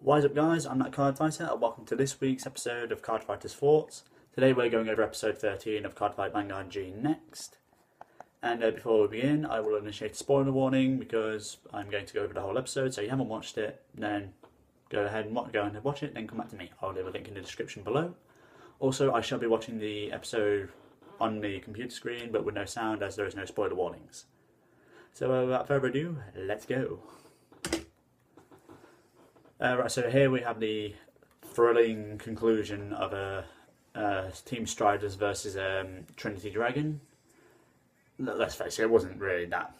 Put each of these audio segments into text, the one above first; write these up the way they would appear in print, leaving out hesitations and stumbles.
What is up guys, I'm that Card Fighter and welcome to this week's episode of CardFighter's Thoughts. Today we're going over episode 13 of CardFight Vanguard G next. And before we begin, I will initiate a spoiler warning because I'm going to go over the whole episode, so if you haven't watched it, then go ahead and watch it, then come back to me. I'll leave a link in the description below. Also, I shall be watching the episode on the computer screen but with no sound as there is no spoiler warnings. So without further ado, let's go. Right, so here we have the thrilling conclusion of Team Striders versus Trinity Dragon. Let's face it, it wasn't really that.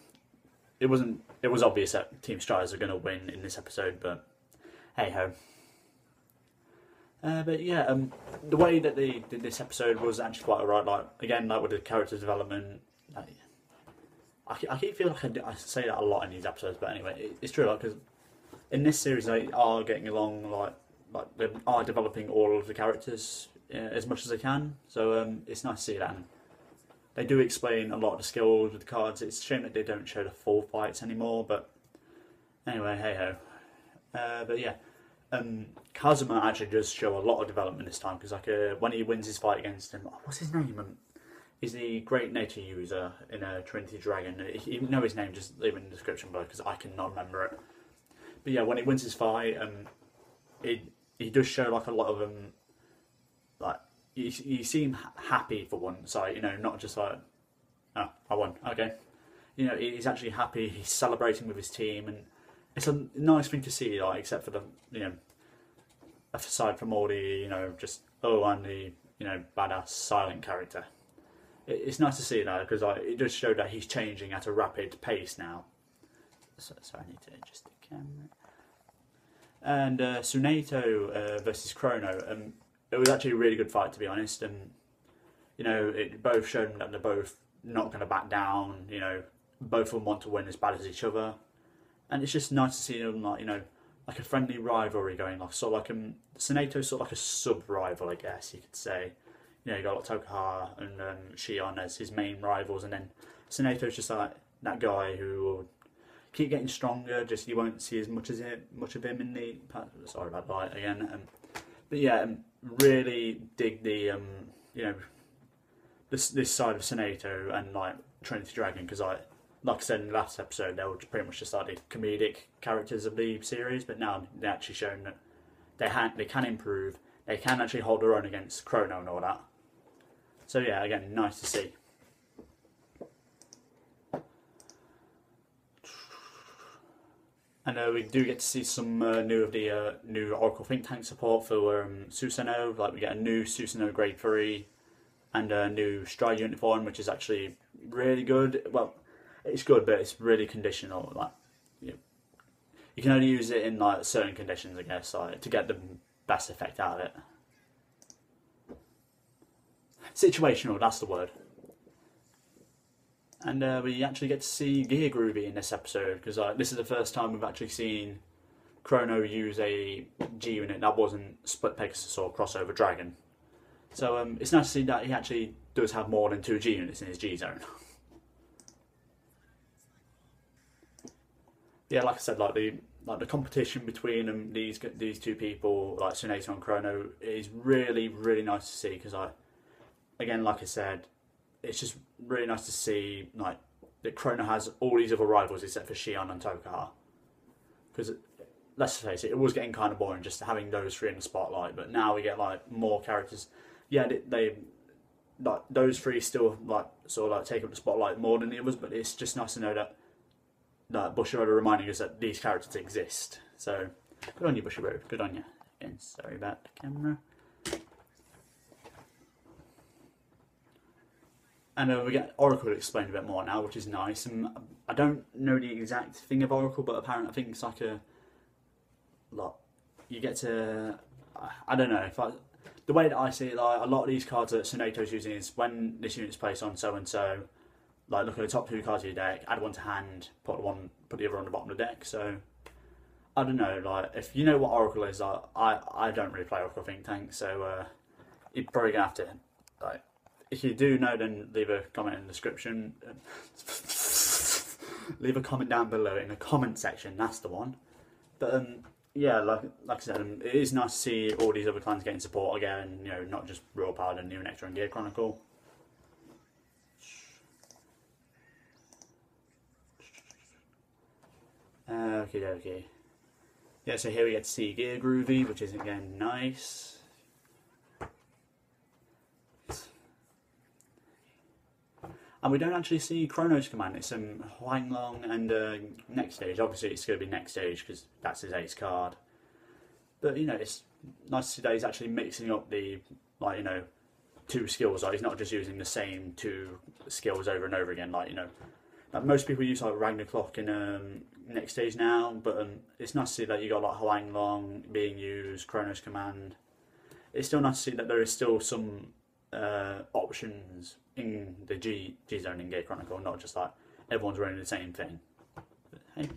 It was obvious that Team Striders are going to win in this episode, but hey ho. But yeah, the way that they did this episode was actually quite alright. Like again, like with the character development, I keep feeling like I say that a lot in these episodes, but anyway, it's true. Like because in this series they are getting along, like they are developing all of the characters as much as they can. So it's nice to see that. And they do explain a lot of the skills with the cards. It's a shame that they don't show the full fights anymore. But anyway, hey ho. But yeah, Kazuma actually does show a lot of development this time because like when he wins his fight against him, what's his name? He's the great nature user in Trinity Dragon. If you know his name, just leave it in the description below because I cannot remember it. But yeah, when he wins his fight, he does show like a lot of like you seem happy for once, like you know, not just like oh I won, okay, you know, he's actually happy. He's celebrating with his team, and it's a nice thing to see. Like except for the aside from all the just I'm the badass silent character. It's nice to see that because like it does show that he's changing at a rapid pace now. So I need to adjust the camera. And Tsuneto versus Chrono. It was actually a really good fight, to be honest. And it both showed that they're both not going to back down. Both of them want to win as bad as each other. And it's just nice to see them like like a friendly rivalry going. Like sort of like Tsuneto's sort of like a sub-rival, I guess you could say. You got like Tokuha and Shion as his main rivals, and then Tsuneto's just like that guy who will keep getting stronger. Just you won't see as much of him in the. Sorry about that again. But yeah, really dig the this side of Tsuneto and like Trinity Dragon because like I said in the last episode, they were pretty much just like the comedic characters of the series, but now they're actually shown that they can improve. They can actually hold their own against Chrono and all that. So yeah, again, nice to see. And we do get to see some new of the new Oracle Think Tank support for Susanoo. Like we get a new Susanoo Grade 3 and a new Stride uniform, which is actually really good. Well, it's good, but it's really conditional. Like you can only use it in like certain conditions, I guess, like to get the best effect out of it. Situational, that's the word. And we actually get to see Gear Groovy in this episode because this is the first time we've actually seen Chrono use a G unit that wasn't Split Pegasus or Crossover Dragon. So it's nice to see that he actually does have more than 2 G units in his G zone. Yeah, like I said, like the competition between these two people, like Tsuneto and Chrono, is really nice to see because again, like I said, it's just really nice to see like that Chrono has all these other rivals except for Shion and Tokuha. Because let's face it, it was getting kind of boring just having those 3 in the spotlight. But now we get like more characters. Yeah, they like those 3 still like sort of like take up the spotlight more than the others. But it's just nice to know that Bushiroad are reminding us that these characters exist. So good on you, Bushiroad. Good on you. Again, sorry about the camera. And we get Oracle explained a bit more now, which is nice. And I don't know the exact thing of Oracle, but apparently I think it's like you get to, I don't know, the way that I see it, like a lot of these cards that Tsuneto's using is when this unit's placed on so and so, like look at the top 2 cards of your deck, add 1 to hand, put the other on the bottom of the deck. So I don't know, like if you know what Oracle is, like I don't really play Oracle Think Tank, so you're probably gonna have to like. If you do know, then leave a comment in the description. Leave a comment down below in the comment section. That's the one. But yeah, like I said, it is nice to see all these other clans getting support again. You know, not just Royal Paladin, New Nectar, and Gear Chronicle. Okay. Yeah, so here we get to see Gear Groovy, which is again nice. And we don't actually see Chronos Command. It's Huang Long and next stage. Obviously, it's going to be next stage because that's his ace card. But you know, it's nice to see that he's actually mixing up the two skills. Like he's not just using the same two skills over and over again. Like most people use like Ragnarok in next stage now, but it's nice to see that you got like Huang Long being used, Chronos Command. It's still nice to see that there is still some options in the G zone in Gear Chronicle, not just like everyone's running the same thing. But, hey.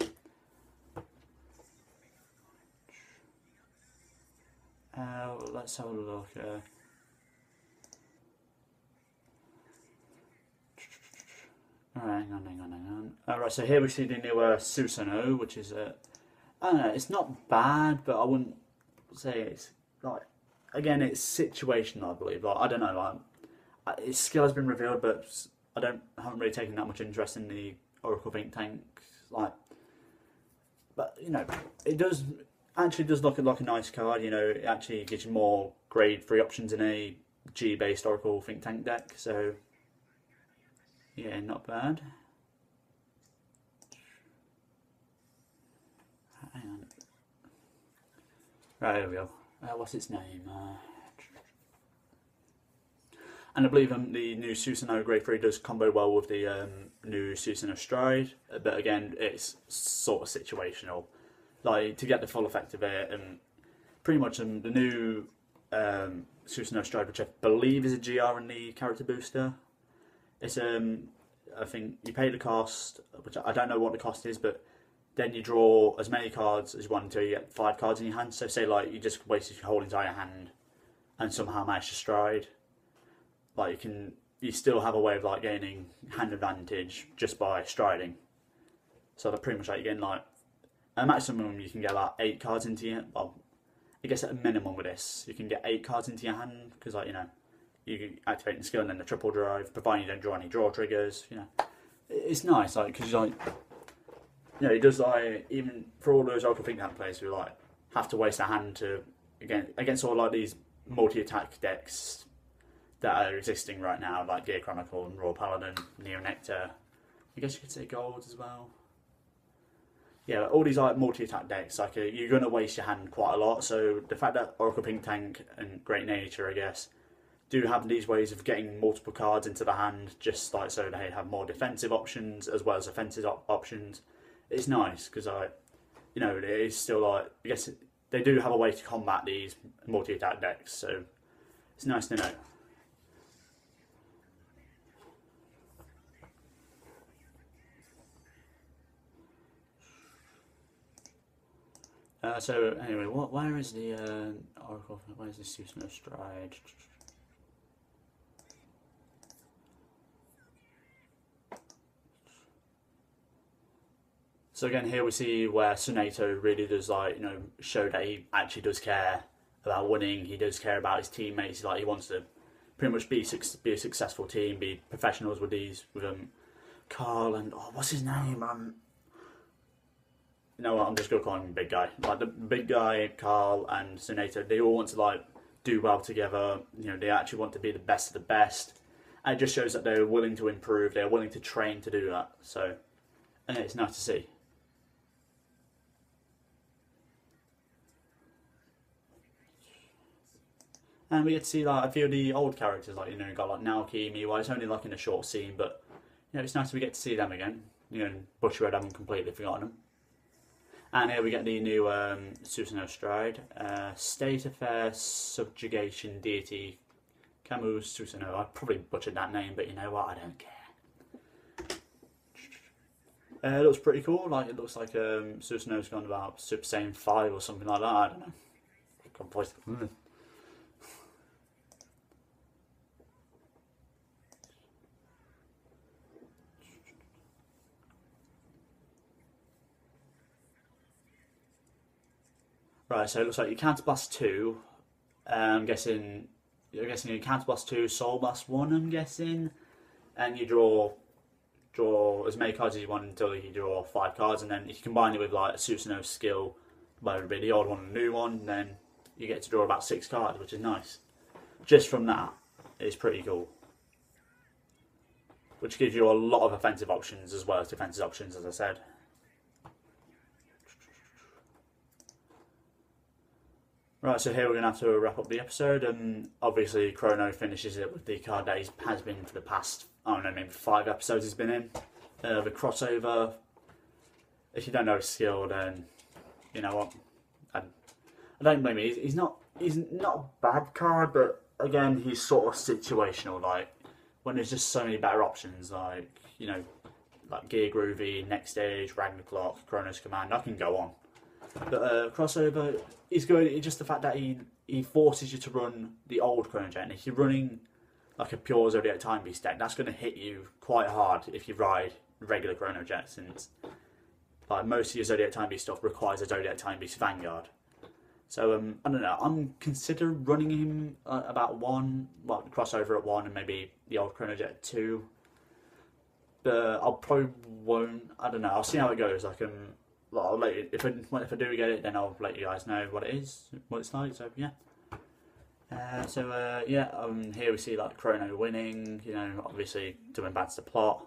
Let's have a look. Alright, hang on. Alright, so here we see the new Susanoo, which is I don't know, it's not bad, but I wouldn't say it's like, again, it's situational, I believe. Like I don't know, like its skill has been revealed, but I haven't really taken that much interest in the Oracle Think Tank. Like, but you know, it does look like a nice card. You know, it actually gives you more grade 3 options in a G-based Oracle Think Tank deck. So yeah, not bad. Hang on. Right, here we go. What's its name? And I believe the new Susanoo Grade 3 does combo well with the new Susanoo Stride, but again, it's sort of situational. Like, to get the full effect of it, and pretty much the new Susanoo Stride, which I believe is a GR in the character booster, it's I think you pay the cost, which I don't know what the cost is, but then you draw as many cards as you want until you get 5 cards in your hand. So say like you just wasted your whole entire hand and somehow managed to stride, like you still have a way of like gaining hand advantage just by striding. So they're pretty much like you're getting like a maximum you can get about 8 cards into your, well, I guess at a minimum with this you can get 8 cards into your hand, because like you activate the skill and then the triple drive, providing you don't draw any draw triggers. It's nice, like, because like, it does like, even for all those Oracle Think Tank players who like have to waste a hand to against all like these multi-attack decks that are existing right now, like Gear Chronicle and Royal Paladin, Neo Nectar. I guess you could say Gold as well. Yeah, all these like multi-attack decks, like you're going to waste your hand quite a lot. So the fact that Oracle Think Tank and Great Nature, I guess, do have these ways of getting multiple cards into the hand, just like so they have more defensive options as well as offensive options. It's nice because it is still like, I guess they do have a way to combat these multi-attack decks, so it's nice to know. So anyway, where is the Oracle? Where is the Susanoo Stride? So again, here we see where Sonato really does show that he actually does care about winning. He does care about his teammates. Like, he wants to pretty much be a successful team, be professionals with Carl and what's his name? You know what? I'm just gonna call him Big Guy. Like the Big Guy, Carl and Sonato, they all want to do well together. They actually want to be the best of the best. And it just shows that they're willing to improve. They're willing to train to do that. So, and it's nice to see. And we get to see a few of the old characters, you got Naoki, Miwa. It's only in a short scene, but it's nice we get to see them again. And Bushiroad haven't completely forgotten them. And here we get the new Susanoo Stride, State Affair Subjugation Deity Camus Susanoo. I probably butchered that name, but you know what? I don't care. It looks pretty cool. It looks like Susanoo's gone about Super Saiyan 5 or something like that. I don't know. Right, so it looks like your Counter Blast 2. I'm guessing you're guessing your Counter Blast 2, Soul Blast 1. I'm guessing, and you draw as many cards as you want until you draw 5 cards, and then if you combine it with like a Susanoo skill, whether it be the old one or the new one, then you get to draw about 6 cards, which is nice. Just from that, it's pretty cool. Which gives you a lot of offensive options as well as defensive options, as I said. Right, so here we're going to have to wrap up the episode, and obviously Chrono finishes it with the card that he has been for the past, I don't know, maybe 5 episodes he's been in. The crossover, if you don't know his skill, then, you know what, I don't blame you. He's not a bad card, but again, he's sort of situational, like, when there's just so many better options, like, you know, like Gear Groovy, Next Stage, Ragnarok, Chrono's Command, I can go on. But crossover is good. It's just the fact that he forces you to run the old Chrono Jet. And if you're running like a pure Zodiac Time Beast deck, that's going to hit you quite hard if you ride regular Chrono Jet, since like most of your Zodiac Time Beast stuff requires a Zodiac Time Beast Vanguard. So I don't know. I'm considering running him about 1, like crossover at 1, and maybe the old Chrono Jet at 2. But I'll probably won't. I don't know. I'll see how it goes. I'll let you, if I do get it, then I'll let you guys know what it is, what it's like. So yeah. Here we see like Chrono winning. You know, obviously to advance the plot.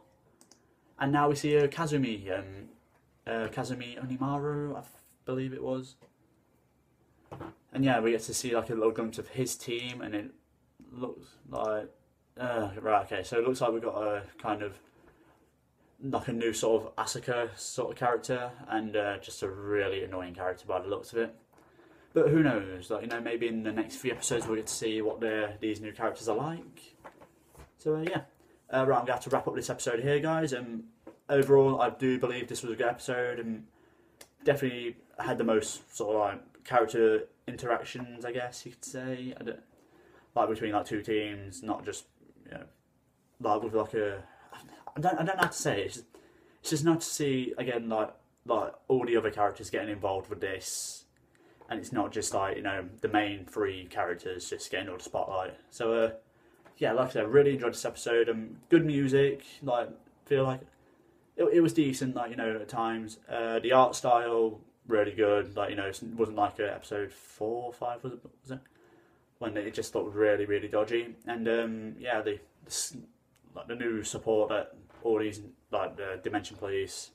And now we see Kazumi, Kazumi Onimaru, I believe it was. And yeah, we get to see like a little glimpse of his team, and it looks like right. Okay, so it looks like we've got a kind of like a new sort of Asuka sort of character, and just a really annoying character by the looks of it. But who knows? Like, you know, maybe in the next few episodes we'll get to see what these new characters are like. So yeah, right, I'm gonna have to wrap up this episode here, guys. Overall, I do believe this was a good episode, and definitely had the most sort of like character interactions, I guess you could say. Like between like 2 teams, not just, you know, like with like a. I don't know how to say it. It's just nice to see again like all the other characters getting involved with this, and it's not just like, you know, the main 3 characters just getting all the spotlight. So yeah, like I said, really enjoyed this episode. Good music. Like, feel like it was decent. Like, you know, at times the art style really good. Like, you know, it wasn't like episode 4 or 5 was it? When it just looked really, really dodgy. And yeah, the new support that all these, like the Dimension Police,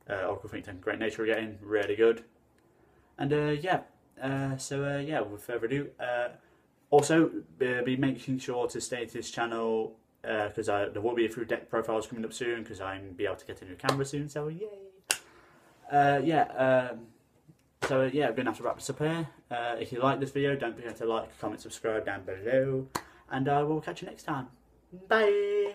Oracle Think Tank, Great Nature are getting, really good. And yeah, with further ado, also be making sure to stay to this channel, because there will be a few deck profiles coming up soon, because I'm be able to get a new camera soon, so yay! I'm going to have to wrap this up here. If you like this video, don't forget to like, comment, subscribe down below, and I will catch you next time. Bye!